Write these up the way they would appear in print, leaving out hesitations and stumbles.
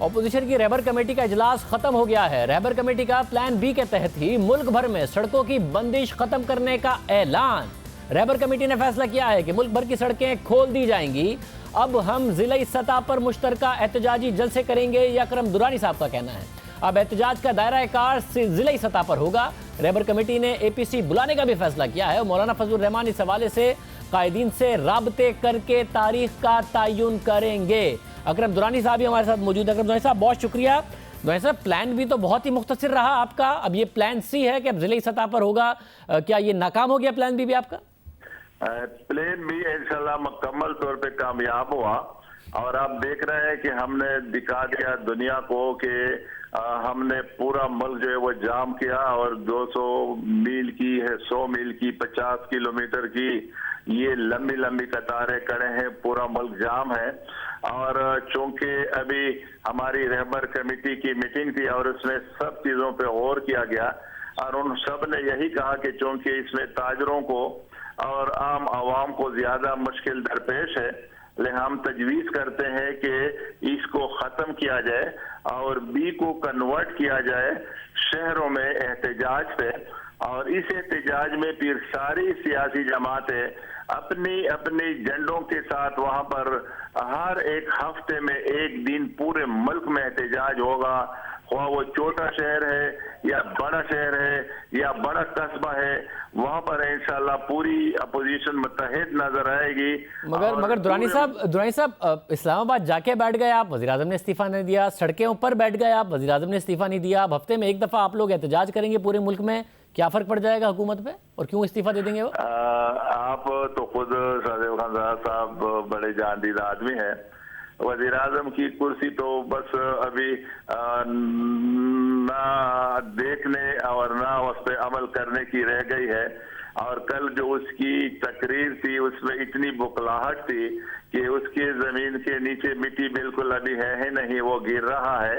Opposition کی رہبر committee کا اجلاس ختم ہو گیا ہے۔ رہبر کمیٹی کا پلان بی کے تحت ہی ملک بھر میں سڑکوں کی بندش ختم کرنے کا اعلان۔ رہبر کمیٹی نے فیصلہ کیا ہے کہ ملک بھر کی سڑکیں کھول دی جائیں گی۔ اب ہم ضلعی سطح پر مشترکہ احتجاجی جلسے کریں گے، یہ اکرم درانی صاحب کا کہنا ہے۔ اب احتجاج کا دائرہ کار ضلعی سطح پر ہوگا۔ رہبر کمیٹی نے اے پی سی بلانے کا بھی فیصلہ کیا ہے۔ مولانا فضل الرحمان اس حوالے سے قائدین سے رابطے کر کے تاریخ کا تعین کریں گے۔ اکرم درانی صاحب بھی ہمارے ساتھ موجود ہیں۔ اکرم درانی صاحب بہت شکریہ۔ درانی صاحب پلان بھی تو بہت ہی مختصر رہا آپ کا، اب یہ پلان سی ہے کہ اب ضلعی سطح پر ہوگا، کیا یہ ناکام ہو گیا پلان بھی آپ کا؟ پلان بھی انشاءاللہ مکمل طور پہ کامیاب ہوا، اور آپ دیکھ رہے ہیں کہ ہم نے دکھا دیا دنیا کو کہ ہم نے پورا ملک جو ہے وہ جام کیا، اور 200 میل کی ہے، 100 میل کی، 50 کلومیٹر کی یہ لمبی لمبی قطاریں کھڑے ہیں، پورا ملک جام ہے۔ اور چونکہ ابھی ہماری رہبر کمیٹی کی میٹنگ تھی اور اس میں سب چیزوں پہ غور کیا گیا، اور ان سب نے یہی کہا کہ چونکہ اس میں تاجروں کو اور عام عوام کو زیادہ مشکل درپیش ہے، لہذا ہم تجویز کرتے ہیں کہ اس کو ختم کیا جائے اور بی کو کنورٹ کیا جائے شہروں میں احتجاج پہ، اور اس احتجاج میں پھر ساری سیاسی جماعتیں اپنی اپنی جھنڈوں کے ساتھ وہاں پر ہر ایک ہفتے میں ایک دن پورے ملک میں احتجاج ہوگا، خواہ وہ چھوٹا شہر ہے یا بڑا شہر ہے یا بڑا قصبہ ہے، وہاں پر انشاءاللہ پوری اپوزیشن متحد نظر آئے گی۔ مگر درانی صاحب اسلام آباد جا کے بیٹھ گئے آپ، وزیر اعظم نے استعفیٰ نہیں دیا، سڑکیں اوپر بیٹھ گئے آپ، وزیر اعظم نے استعفیٰ نہیں دیا، اب ہفتے میں ایک دفعہ آپ لوگ احتجاج کریں گے پورے ملک میں، کیا فرق پڑ جائے گا حکومت پہ، اور کیوں استعفیٰ دے دیں گے وہ؟ آپ تو خود شاہزیب خان صاحب بڑے جاندید آدمی ہیں، وزیر اعظم کی کرسی تو بس ابھی نہ دیکھنے اور نہ اس پہ عمل کرنے کی رہ گئی ہے، اور کل جو اس کی تقریر تھی اس میں اتنی بکلاہٹ تھی کہ اس کے زمین کے نیچے مٹی بالکل ابھی ہے نہیں، وہ گر رہا ہے،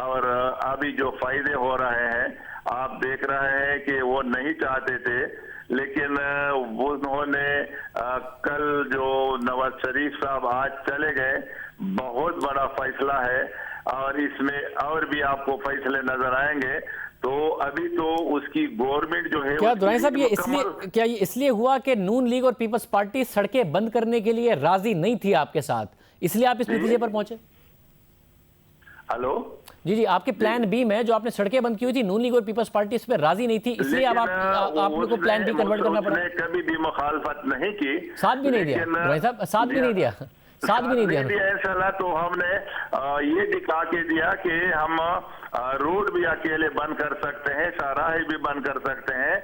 اور ابھی جو فائدے ہو رہے ہیں آپ دیکھ رہے ہیں کہ وہ نہیں چاہتے تھے، لیکن انہوں نے کل جو نواز شریف صاحب آج چلے گئے، بہت بڑا فیصلہ ہے، اور اس میں اور بھی آپ کو فیصلے نظر آئیں گے۔ تو ابھی تو اس کی گورنمنٹ جو ہے، کیا درانی صاحب یہ اس لیے ہوا کہ نون لیگ اور پیپلز پارٹی سڑکیں بند کرنے کے لیے راضی نہیں تھی آپ کے ساتھ، اس لیے آپ اس نتیجے پر پہنچے؟ ہلو جی آپ کے پلان بی میں جو آپ نے سڑکیں بند کی ہوئی تھی، نون لیگ اور پیپلز پارٹی اس پہ راضی نہیں تھی، اس لیے اب آپ لوگوں کو پلان بی کنورٹ کرنا پڑا؟ اس نے کبھی بھی مخالفت نہیں کی، ساتھ بھی نہیں دیا درانی صاحب، ساتھ بھی نہیں دیا انشاءاللہ۔ تو ہم نے یہ دکھا کے دیا کہ ہم روڈ بھی اکیلے بند کر سکتے ہیں، شاہراہیں بھی بند کر سکتے ہیں،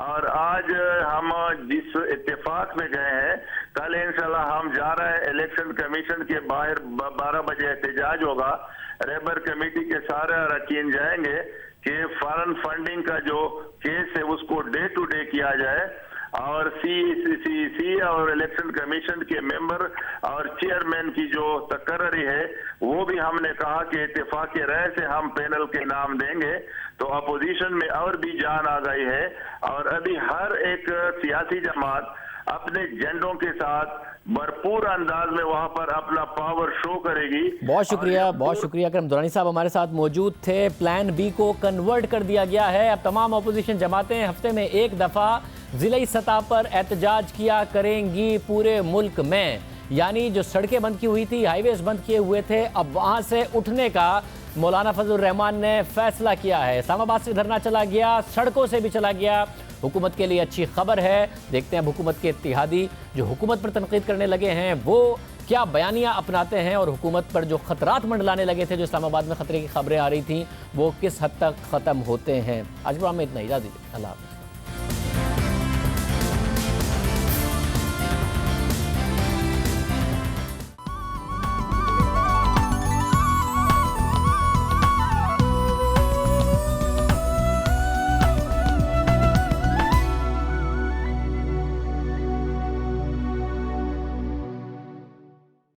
اور آج ہم جس اتفاق میں گئے ہیں، کل انشاءاللہ ہم جا رہے ہیں الیکشن کمیشن کے باہر 12 بجے احتجاج ہوگا، رہبر کمیٹی کے سارے اراکین جائیں گے کہ فارن فنڈنگ کا جو کیس ہے اس کو ڈے ٹو ڈے کیا جائے، اور سی اور الیکشن کمیشن کے ممبر اور چیئرمین کی جو تقرری ہے وہ بھی ہم نے کہا کہ اتفاق رائے سے ہم پینل کے نام دیں گے۔ تو اپوزیشن میں اور بھی جان آ گئی ہے، اور ابھی ہر ایک سیاسی جماعت اپنے جھنڈوں کے ساتھ بھرپور انداز میں وہاں پر اپنا پاور شو کرے گی۔ بہت شکریہ اکرم درانی صاحب ہمارے ساتھ موجود تھے۔ پلان بی کو کنورٹ کر دیا گیا ہے، اب تمام اپوزیشن جماعتیں ہفتے میں ایک دفعہ ضلعی سطح پر احتجاج کیا کریں گی پورے ملک میں، یعنی جو سڑکیں بند کی ہوئی تھی، ہائی ویز بند کیے ہوئے تھے، اب وہاں سے اٹھنے کا مولانا فضل الرحمان نے فیصلہ کیا ہے۔ اسلام آباد سے دھرنا چلا گیا، سڑکوں سے بھی چلا گیا، حکومت کے لیے اچھی خبر ہے۔ دیکھتے ہیں حکومت کے اتحادی جو حکومت پر تنقید کرنے لگے ہیں وہ کیا بیانیہ اپناتے ہیں، اور حکومت پر جو خطرات منڈلانے لگے تھے، جو اسلام آباد میں خطرے کی خبریں آ رہی تھیں، وہ کس حد تک ختم ہوتے ہیں۔ آج پروگرام میں اتنا ہی، اجازت دیجیے، اللہ حافظ۔